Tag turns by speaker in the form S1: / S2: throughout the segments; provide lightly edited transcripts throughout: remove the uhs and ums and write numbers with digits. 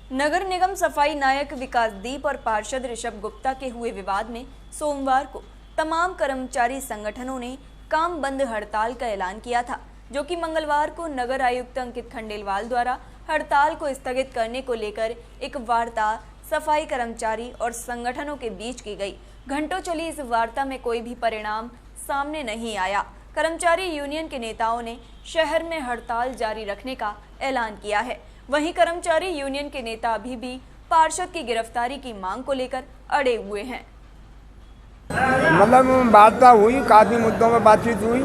S1: नगर निगम सफाई नायक विकासदीप और पार्षद ऋषभ गुप्ता के हुए विवाद में सोमवार को तमाम कर्मचारी संगठनों ने काम बंद हड़ताल का ऐलान किया था, जो कि मंगलवार को नगर आयुक्त अंकित खंडेलवाल द्वारा हड़ताल को स्थगित करने को लेकर एक वार्ता सफाई कर्मचारी और संगठनों के बीच की गई। घंटों चली इस वार्ता में कोई भी परिणाम सामने नहीं आया। कर्मचारी यूनियन के नेताओं ने शहर में हड़ताल जारी रखने का ऐलान किया है। वहीं कर्मचारी यूनियन के नेता अभी भी पार्षद की गिरफ्तारी की मांग को लेकर अड़े हुए हैं।
S2: मतलब वार्ता हुई, काफ़ी मुद्दों पर बातचीत हुई,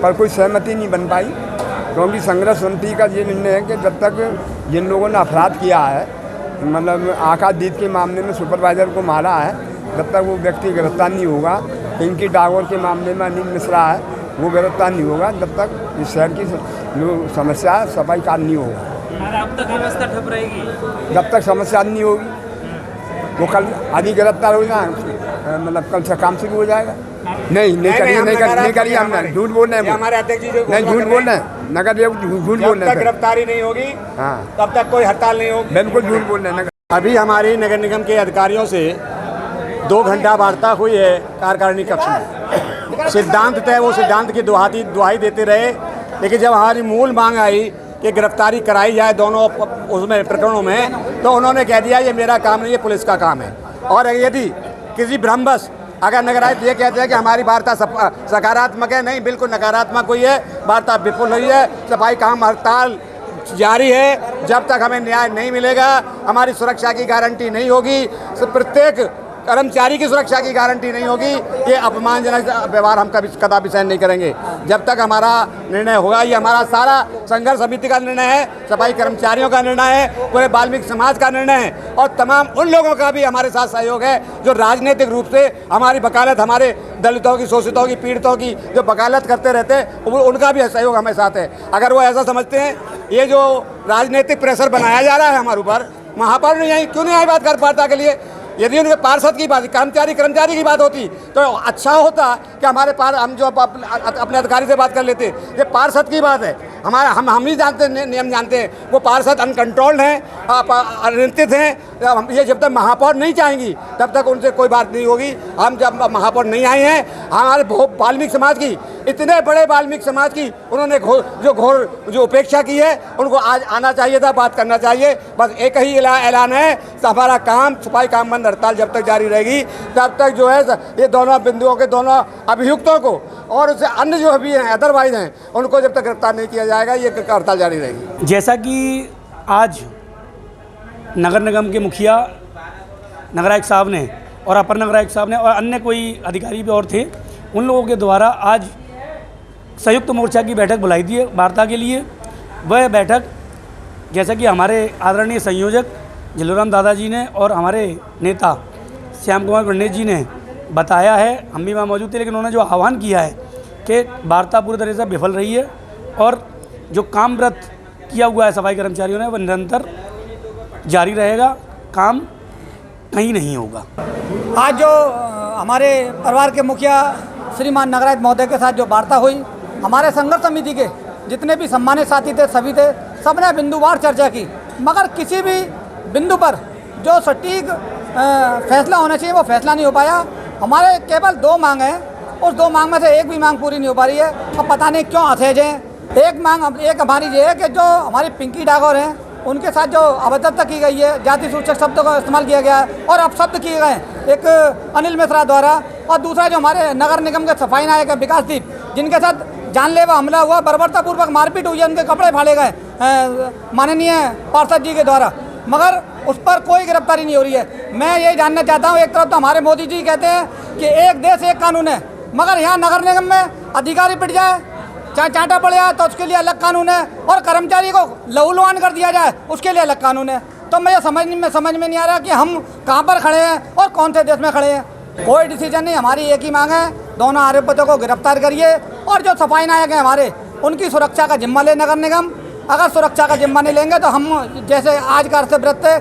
S2: पर कोई सहमति नहीं बन पाई, क्योंकि संघर्ष समिति का ये निर्णय है कि जब तक जिन लोगों ने अपराध किया है, मतलब आकाशदीप के मामले में सुपरवाइजर को मारा है, जब तक वो व्यक्ति गिरफ्तार नहीं होगा, पिंकी डागोर के मामले में अनिल मिश्रा है, वो गिरफ्तार नहीं होगा, जब तक इस शहर की जो समस्या है सफाई कार्य नहीं होगा।
S3: अब तक व्यवस्था ठप रहेगी
S2: जब तक समस्या नहीं होगी। वो कल आदि गिरफ्तार हो जाए, मतलब कल से काम शुरू हो जाएगा। नहीं करिए हम झूठ बोल रहे हैं,
S4: हमारे अध्यक्ष जी
S2: नहीं झूठ बोल रहे हैं, नगर झूठ बोल रहे हैं।
S4: गिरफ्तारी नहीं होगी
S2: हाँ,
S4: तब तक कोई हड़ताल नहीं होगी।
S2: बिल्कुल झूठ बोल रहे हैं।
S4: अभी हमारी नगर निगम के अधिकारियों से 2 घंटा वार्ता हुई है कार्यकारिणी कक्ष में। सिद्धांत तय वो सिद्धांत की दुहाई देते रहे, लेकिन जब हमारी मूल मांग आई कि गिरफ्तारी कराई जाए दोनों उसमें प्रकरणों में, तो उन्होंने कह दिया ये मेरा काम नहीं, ये पुलिस का काम है। और यदि किसी भ्रमवश अगर नगर आयुक्त ये कहते हैं कि हमारी वार्ता सकारात्मक है, नहीं, बिल्कुल नकारात्मक हुई है, वार्ता विफल हुई है। सफाई काम हड़ताल जारी है, जब तक हमें न्याय नहीं मिलेगा, हमारी सुरक्षा की गारंटी नहीं होगी, प्रत्येक कर्मचारी की सुरक्षा की गारंटी नहीं होगी, ये अपमानजनक व्यवहार हम कदापि सहन नहीं करेंगे। जब तक हमारा निर्णय होगा, ये हमारा सारा संघर्ष समिति का निर्णय है, सफाई कर्मचारियों का निर्णय है, पूरे वाल्मीकि समाज का निर्णय है, और तमाम उन लोगों का भी हमारे साथ सहयोग है जो राजनीतिक रूप से हमारी वकालत, हमारे दलितों की, शोषितों की, पीड़ितों की जो वकालत करते रहते हैं, उनका भी सहयोग हमारे साथ है। अगर वो ऐसा समझते हैं ये जो राजनीतिक प्रेशर बनाया जा रहा है हमारे ऊपर, वहाँ पर नहीं आई, क्यों नहीं आई बात कर वार्ता के लिए? यदि उनके पार्षद की बात, कर्मचारी की बात होती तो अच्छा होता कि हमारे हम जो अपने अधिकारी से बात कर लेते। ये पार्षद की बात है, हमारा हम ही जानते हैं, नियम जानते हैं, वो पार्षद अनकंट्रोल्ड हैं, अनियंत्रित हैं। ये जब तक महापौर नहीं चाहेंगी तब तक उनसे कोई बात नहीं होगी। हम जब महापौर नहीं आए हैं, हमारे वाल्मीकि समाज की, इतने बड़े वाल्मीकि समाज की उन्होंने घोर उपेक्षा की है, उनको आज आना चाहिए था, बात करना चाहिए। बस एक ही ऐलान है, हमारा काम सफाई काम बंद हड़ताल जब तक जारी रहेगी, तब तक जो है ये दोनों बिंदुओं के दोनों अभियुक्तों को और उससे अन्य जो भी हैं अदरवाइज हैं, उनको जब तक गिरफ्तार नहीं किया जाएगा, ये हड़ताल जारी रहेगी।
S3: जैसा कि आज नगर निगम के मुखिया नगर आयुक्त साहब ने और अपर नगर आयुक्त साहब ने और अन्य कोई अधिकारी भी और थे, उन लोगों के द्वारा आज संयुक्त मोर्चा की बैठक बुलाई थी वार्ता के लिए। वह बैठक, जैसा कि हमारे आदरणीय संयोजक जलोराम दादाजी ने और हमारे नेता श्याम कुमार पंडित जी ने बताया है, हम भी वहाँ मौजूद थे, लेकिन उन्होंने जो आह्वान किया है कि वार्ता पूरी तरह से विफल रही है और जो काम व्रत किया हुआ है सफाई कर्मचारियों ने, वह निरंतर जारी रहेगा, काम कहीं नहीं होगा।
S5: आज जो हमारे परिवार के मुखिया श्रीमान नगर आयुक्त महोदय के साथ जो वार्ता हुई, हमारे संघर्ष समिति के जितने भी सम्मानित साथी थे, सभी थे, सबने बिंदुवार चर्चा की, मगर किसी भी बिंदु पर जो सटीक फैसला होना चाहिए वो फैसला नहीं हो पाया। हमारे केवल 2 मांग हैं, उस 2 मांग में से एक भी मांग पूरी नहीं हो पा रही है। अब पता नहीं क्यों असहज हैं। एक हमारी ये है कि जो हमारी पिंकी डागोर हैं, उनके साथ जो अभद्रता की गई है, जाति सूचक शब्दों का इस्तेमाल किया गया है और अपशब्द किए गए एक अनिल मिश्रा द्वारा, और दूसरा जो हमारे नगर निगम के सफाई नायक है विकासदीप, जिनके साथ जानलेवा हमला हुआ, बर्बरतापूर्वक मारपीट हुई है, उनके कपड़े फाड़े गए माननीय पार्षद जी के द्वारा, मगर उस पर कोई गिरफ्तारी नहीं हो रही है। मैं ये जानना चाहता हूँ, एक तरफ तो हमारे मोदी जी कहते हैं कि एक देश एक कानून है, मगर यहाँ नगर निगम में अधिकारी पिट जाए, चाहे चांटा पड़ जाए तो उसके लिए अलग कानून है, और कर्मचारी को लहूलुहान कर दिया जाए उसके लिए अलग कानून है। तो मैं समझ में नहीं आ रहा कि हम कहाँ पर खड़े हैं और कौन से देश में खड़े हैं। कोई डिसीजन नहीं, हमारी एक ही मांग है, दोनों आरोपितों को गिरफ्तार करिए, और जो सफाई नायक हैं हमारे, उनकी सुरक्षा का जिम्मा ले नगर निगम। अगर सुरक्षा का जिम्मा नहीं लेंगे तो हम जैसे आज का से व्रत थे,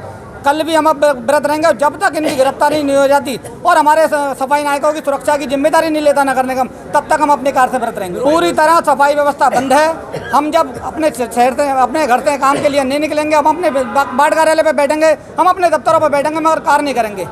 S5: कल भी हम अब व्रत रहेंगे और जब तक इनकी गिरफ्तारी नहीं हो जाती और हमारे सफाई नायकों की सुरक्षा की जिम्मेदारी नहीं लेता नगर निगम, तब तक हम अपने कार से व्रत रहेंगे। पूरी तरह सफाई व्यवस्था बंद है। हम जब अपने शहर से अपने घर से काम के लिए नहीं निकलेंगे, हम अपने वार्ड कार्यालय पर बैठेंगे, हम अपने दफ्तरों पर बैठेंगे, मगर कार नहीं करेंगे।